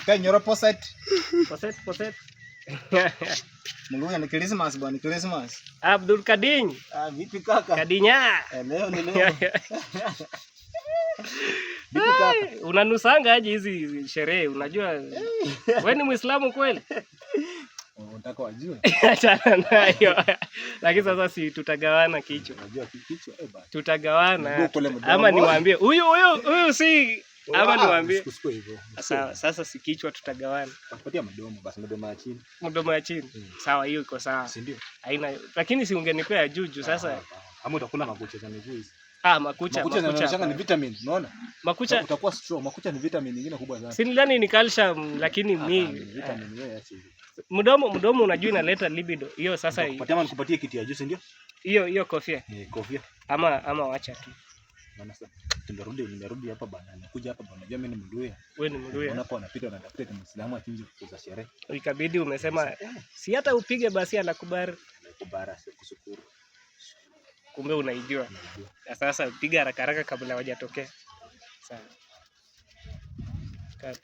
Kanyoro poset. Poset. Mungu ni Christmas bwana, Christmas. Abdul Kadiny. Vipi kaka? Kadinya. Leo ni leo. Vipi kaka? Unanusanga aje hizi sherehe? Unajua wewe ni Muislamu kweli? Unataka wajue? Achana nayo. Lakini sasa si tutagawana kichwa. Unajua kichwa bwana. Tutagawana. Ama niwaambie huyu si ama niwaambie. Sawa, sasa si kichwa tutagawana. Takupatia mdomo basi, mdomo ya chini. Mdomo ya chini. Sawa, hiyo iko sawa. Si ndio? Haina, lakini si ungenipea juju sasa. Ama utakula makucha za miguu hizi. Makucha ni vitamin, unaona? Makucha utakuwa strong. Makucha ni vitamin nyingine kubwa sana. Si ndani ni calcium, lakini ni vitamin wewe acha. Mdomo unajua inaleta libido. Hiyo sasa nikupatie kitu ya juice ndio? Hiyo kofia. Kofia. Ama wacha tu. Maana sasa nimerudi hapa bana. Nakuja hapa bana. Unajua mimi ni Mluya. Wewe ni Mluya. Unapo unapita unatafuta Muislamu achinje kuza sherehe. Ikabidi umesema si hata upige basi anakubali. Kubara kushukuru. Kumbe unaijua. Sasa piga haraka kabla hawajatokea. Sawa. Cut.